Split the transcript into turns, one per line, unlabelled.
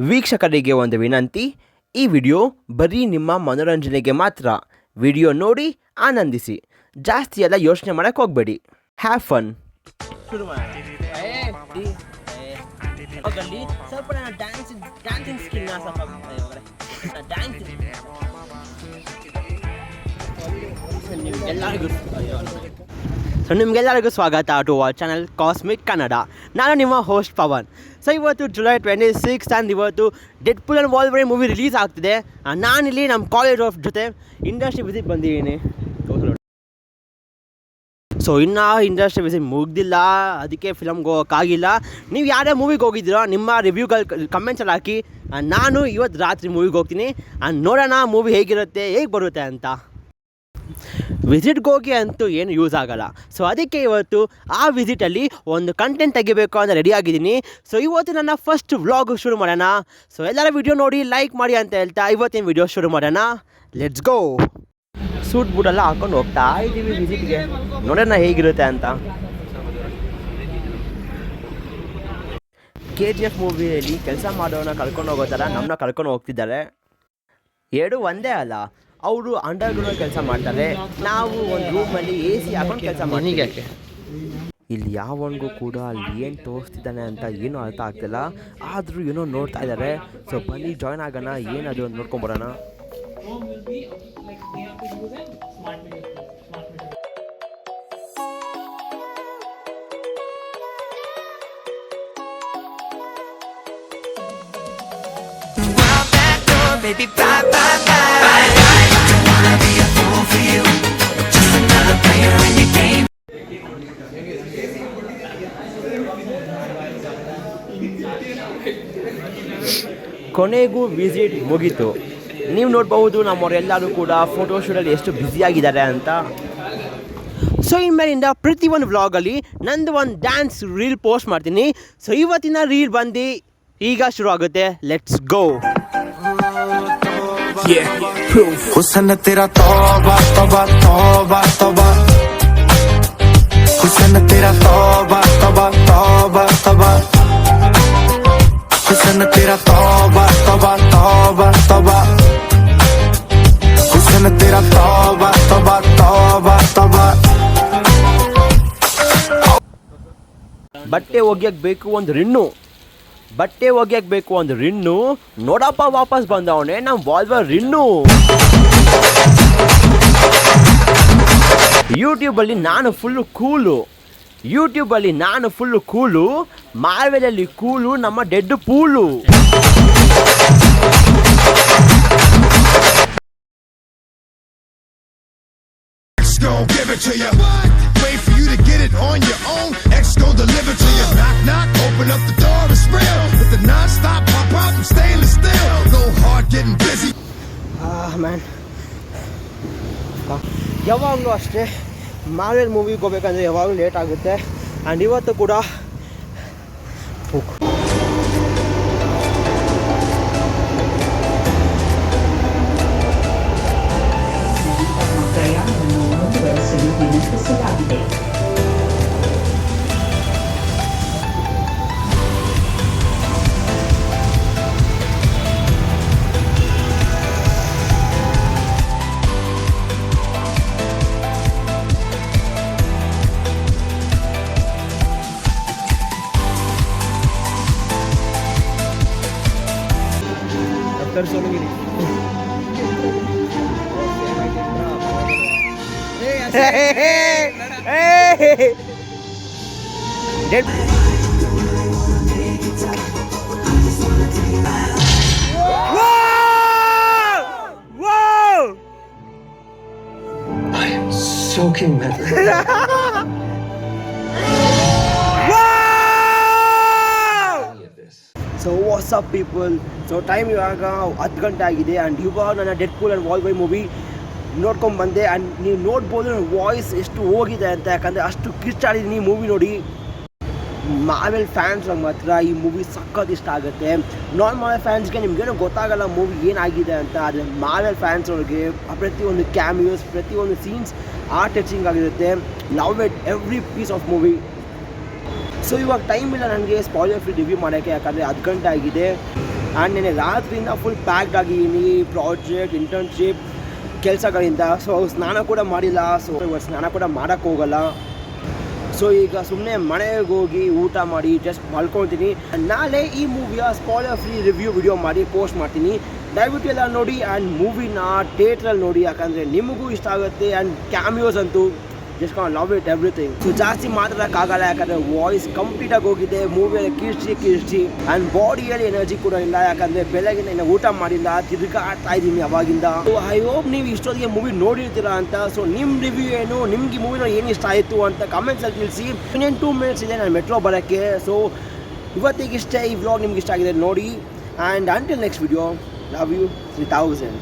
ವೀಕ್ಷಕರಿಗೆ ಒಂದು ವಿನಂತಿ, ಈ ವಿಡಿಯೋ ಬರೀ ನಿಮ್ಮ ಮನೋರಂಜನೆಗೆ ಮಾತ್ರ. ವಿಡಿಯೋ ನೋಡಿ ಆನಂದಿಸಿ, ಜಾಸ್ತಿ ಎಲ್ಲ ಯೋಚನೆ ಮಾಡಕ್ಕೆ ಹೋಗಬೇಡಿ. Have fun. ಸೊ ನಿಮಗೆಲ್ಲರಿಗೂ ಸ್ವಾಗತ to our channel Cosmic Kannada. ನಾನು ನಿಮ್ಮ ಹೋಸ್ಟ್ ಪವನ್. ಸೊ ಇವತ್ತು ಜುಲೈ 26 ಆ್ಯಂಡ್ ಇವತ್ತು Deadpool and Wolverine movie release ಆಗ್ತಿದೆ. ನಾನಿಲ್ಲಿ ನಮ್ಮ ಕಾಲೇಜ್ ಆಫ್ ಜೊತೆ ಇಂಡಸ್ಟ್ರಿ ವಿಸಿಟ್ ಬಂದಿದ್ದೀನಿ. ಸೊ ಇನ್ನೂ ಇಂಡಸ್ಟ್ರಿ ವಿಸಿಟ್ ಮುಗ್ದಿಲ್ಲ, ಅದಕ್ಕೆ ಫಿಲಮ್ಗೆ ಹೋಗೋಕ್ಕಾಗಿಲ್ಲ. ನೀವು ಯಾರೇ ಮೂವಿಗೆ ಹೋಗಿದ್ದೀರೋ ನಿಮ್ಮ ರಿವ್ಯೂಗಳು ಕಮೆಂಟ್ಸಲ್ಲಿ ಹಾಕಿ. ನಾನು ಇವತ್ತು ರಾತ್ರಿ ಮೂವಿಗೆ ಹೋಗ್ತೀನಿ. ನೋಡೋಣ ಮೂವಿ ಹೇಗಿರುತ್ತೆ, ಹೇಗೆ ಬರುತ್ತೆ ಅಂತ. ವಿಸಿಟ್ಗೆ ಹೋಗಿ ಅಂತೂ ಏನು ಯೂಸ್ ಆಗೋಲ್ಲ. ಸೊ ಅದಕ್ಕೆ ಇವತ್ತು ಆ ವಿಸಿಟಲ್ಲಿ ಒಂದು ಕಂಟೆಂಟ್ ತೆಗಿಬೇಕು ಅಂತ ರೆಡಿಯಾಗಿದ್ದೀನಿ. ಸೊ ಇವತ್ತು ನನ್ನ ಫಸ್ಟ್ ವ್ಲಾಗ್ ಶುರು ಮಾಡೋಣ. ಸೊ ಎಲ್ಲರ ವಿಡಿಯೋ ನೋಡಿ ಲೈಕ್ ಮಾಡಿ ಅಂತ ಹೇಳ್ತಾ ಇವತ್ತಿನ ವಿಡಿಯೋ ಶುರು ಮಾಡೋಣ. Let's go. ಸೂಟ್ ಬೂಟೆಲ್ಲ ಹಾಕೊಂಡು ಹೋಗ್ತಾ ಇದ್ದೀವಿ ವಿಸಿಟ್ಗೆ. ನೋಡೋಣ ಹೇಗಿರುತ್ತೆ ಅಂತ. KGF ಮೂವಿಯಲ್ಲಿ ಕೆಲಸ ಮಾಡೋನ ಕರ್ಕೊಂಡು ಹೋಗೋ ಥರ ನಮ್ಮನ್ನ ಕರ್ಕೊಂಡು ಹೋಗ್ತಿದ್ದಾರೆ. ಎರಡು ಒಂದೇ ಅಲ್ಲ, ಅವರು ಅಂಡರ್ಗ್ರೌಂಡ್ ಕೆಲಸ ಮಾಡ್ತಾರೆ, ನಾವು ಒಂದು ರೂಮಲ್ಲಿ AC ಹಾಕೊಂಡು ಕೆಲಸ ಮಾಡ್ತೀವಿ. ಇಲ್ಲಿ ಯಾವನಿಗೂ ಕೂಡ ಅಲ್ಲಿ ಏನು ತೋರಿಸ್ತಿದ್ದಾನೆ ಅಂತ ಏನೂ ಅರ್ಥ ಆಗ್ತಿಲ್ಲ, ಆದರೂ ಏನೋ ನೋಡ್ತಾ ಇದ್ದಾರೆ. ಸೊ ಬನ್ನಿ ಜಾಯ್ನ್ ಆಗೋಣ, ಏನದು ಅಂತ ನೋಡ್ಕೊಂಬರೋಣ. Baby, bye, bye, bye. Bye, bye. Don't wanna be a fool for you. Just another player in your game. ಕೊನೆಗೂ ವಿಸಿಟ್ ಮುಗೀತು. ನೀವು ನೋಡ್ಬಹುದು ನಮ್ಮವರೆಲ್ಲರೂ ಕೂಡ ಫೋಟೋಶೂಟಲ್ಲಿ ಎಷ್ಟು ಬ್ಯುಸಿಯಾಗಿದ್ದಾರೆ ಅಂತ. ಸೊ ಇನ್ಮೇಲಿಂದ ಪ್ರತಿಯೊಂದು ವ್ಲಾಗಲ್ಲಿ ನಂದು ಒಂದು ಡ್ಯಾನ್ಸ್ ರೀಲ್ ಪೋಸ್ಟ್ ಮಾಡ್ತೀನಿ. ಸೊ ಇವತ್ತಿನ ರೀಲ್ ಬಂದು ಈಗ ಶುರು ಆಗುತ್ತೆ. Let's go.
हुसन तेरा तौबा तौबा तौबा तौबा, हुसन तेरा तौबा तौबा तौबा तौबा, हुसन तेरा तौबा तौबा तौबा तौबा, हुसन तेरा तौबा तौबा तौबा तौबा.
ಬಟ್ಟೆ ಒಗ್ಯಕ್ಕೆ ಬೇಕು ಒಂದು ರಿನ್ನು, ಬಟ್ಟೆ ಒಗ್ಯಕ್ಕೆ ಬೇಕು ಒಂದು ರಿನ್ನು. ನೋಡಪ್ಪ ವಾಪಸ್ ಬಂದವನೇ ನಮ್ಮ ವಾಲ್ವರಿನ್ನು. ಯೂಟ್ಯೂಬಲ್ಲಿ ನಾನು ಫುಲ್ಲು ಕೂಲು, ಮಾರ್ವೆಲಲ್ಲಿ ಕೂಲು, ನಮ್ಮ dead ಪೂಲು.
Gon' give it to you. Wait for you to get it on your own. X gon' deliver to you. Knock knock, open up the door, it's real. With the non-stop pop out, I'm stainless steel. No hard getting busy.
Man, ಯಾವಾಗಲೂ ಅಷ್ಟೇ Marvel ಮೂವಿಗೆ ಹೋಗ್ಬೇಕಂದ್ರೆ ಯಾವಾಗಲೂ late ಆಗುತ್ತೆ. And ಇವತ್ತು ಕೂಡ
Soaking wet.
So WhatsApp people. So time ಇವಾಗ 10 ಗಂಟೆ ಆಗಿದೆ. ಆ್ಯಂಡ್ ಇವಾಗ ನನ್ನ ಡೆಡ್ಪೂಲ್ ಆ್ಯಂಡ್ ವಾಲ್ವರಿನ್ ಮೂವಿ ನೋಡ್ಕೊಂಡು ಬಂದೆ. ಆ್ಯಂಡ್ ನೀವು ನೋಡ್ಬೋದು ನನ್ನ ವಾಯ್ಸ್ ಎಷ್ಟು ಹೋಗಿದೆ ಅಂತ, ಯಾಕಂದರೆ ಅಷ್ಟು ಕಿರ್ಚಾಡಿದ್ದೀನಿ ಮೂವಿ ನೋಡಿ. ಮಾರ್ವೆಲ್ ಫ್ಯಾನ್ಸ್ಗೆ ಮಾತ್ರ ಈ ಮೂವಿ ಸಖತ್ ಇಷ್ಟ ಆಗುತ್ತೆ. ನಾರ್ಮಲ್ ಫ್ಯಾನ್ಸ್ಗೆ ನಿಮಗೇನು ಗೊತ್ತಾಗಲ್ಲ ಮೂವಿ ಏನಾಗಿದೆ ಅಂತ. ಆದರೆ ಮಾರ್ವೆಲ್ ಫ್ಯಾನ್ಸ್ ಅವ್ರಿಗೆ ಪ್ರತಿಯೊಂದು ಕ್ಯಾಮಿಯೋಸ್, ಪ್ರತಿಯೊಂದು ಸೀನ್ಸ್ ಟಚಿಂಗ್ ಆಗಿರುತ್ತೆ. Love it every piece of movie. So ಇವಾಗ ಟೈಮ್ ಇಲ್ಲ ನನಗೆ ಸ್ಪಾಯ್ಲರ್ ಫ್ರೀ ರಿವ್ಯೂ ಮಾಡೋಕ್ಕೆ, ಯಾಕಂದರೆ 10 ಗಂಟೆ ಆಗಿದೆ. ಆ್ಯಂಡ್ ನೆನೆ ರಾತ್ರಿಯಿಂದ ಫುಲ್ ಪ್ಯಾಕ್ಡ್ ಆಗಿದ್ದೀನಿ ಪ್ರಾಜೆಕ್ಟ್ ಇಂಟರ್ನ್ಶಿಪ್ ಕೆಲಸಗಳಿಂದ. ಸೊ ಸ್ನಾನ ಕೂಡ ಮಾಡಿಲ್ಲ. ಸೊ ಇವತ್ತು ಸ್ನಾನ ಕೂಡ ಮಾಡೋಕ್ಕೆ ಹೋಗಲ್ಲ. ಸೊ ಈಗ ಸುಮ್ಮನೆ ಮನೆಗೆ ಹೋಗಿ ಊಟ ಮಾಡಿ ಜಸ್ಟ್ ಮಲ್ಕೊತೀನಿ. ನಾಳೆ ಈ ಮೂವಿಯ ಸ್ಪಾಯ್ಲರ್ ಫ್ರೀ ರಿವ್ಯೂ ವಿಡಿಯೋ ಮಾಡಿ ಪೋಸ್ಟ್ ಮಾಡ್ತೀನಿ. ದಯವಿಟ್ಟು ಎಲ್ಲ ನೋಡಿ ಆ್ಯಂಡ್ ಮೂವಿನ ಥಿಯೇಟ್ರಲ್ಲಿ ನೋಡಿ, ಯಾಕಂದರೆ ನಿಮಗೂ ಇಷ್ಟ ಆಗುತ್ತೆ. ಆ್ಯಂಡ್ ಕ್ಯಾಮಿಯೋಸ್ ಅಂತೂ ಜಸ್ಟ್ ಕಾನ್ ಲವ್ ಇಟ್ ಎವ್ರಿಥಿಂಗ್. ಸೊ ಜಾಸ್ತಿ ಮಾತಾಡೋಕ್ಕಾಗಲ್ಲ, ಯಾಕಂದರೆ ವಾಯ್ಸ್ ಕಂಪ್ಲೀಟಾಗಿ ಹೋಗಿದೆ. ಮೂವಿಯಲ್ಲಿ ಕಿರ್ಚಿ ಆ್ಯಂಡ್ ಬಾಡಿಯಲ್ಲಿ ಎನರ್ಜಿ ಕೂಡ ಇಲ್ಲ, ಯಾಕಂದರೆ ಬೆಳಗಿನ ಇನ್ನು ಊಟ ಮಾಡಿಲ್ಲ, ತಿರುಗಾಡ್ತಾ ಇದ್ದೀನಿ ಅವಾಗಿಂದ. ಸೊ ಐ ಹೋಪ್ ನೀವು ಇಷ್ಟೊತ್ತಿಗೆ ಮೂವಿ ನೋಡಿರ್ತೀರಾ ಅಂತ. ಸೊ ನಿಮ್ಮ ರಿವ್ಯೂ ಏನು, ನಿಮ್ಗೆ ಮೂವಿನ ಏನು ಇಷ್ಟ ಆಯಿತು ಅಂತ ಕಮೆಂಟ್ಸಲ್ಲಿ ತಿಳಿಸಿ. ಇನ್ನೇನು 2 minutes ಇದೆ ನಾನು ಮೆಟ್ರೋ ಬರೋಕ್ಕೆ. ಸೊ ಇವತ್ತಿಗಿಷ್ಟೇ. ಈ ವ್ಲಾಗ್ ನಿಮ್ಗೆ ಇಷ್ಟ ಆಗಿದೆ ನೋಡಿ. And until next video, love you 3000.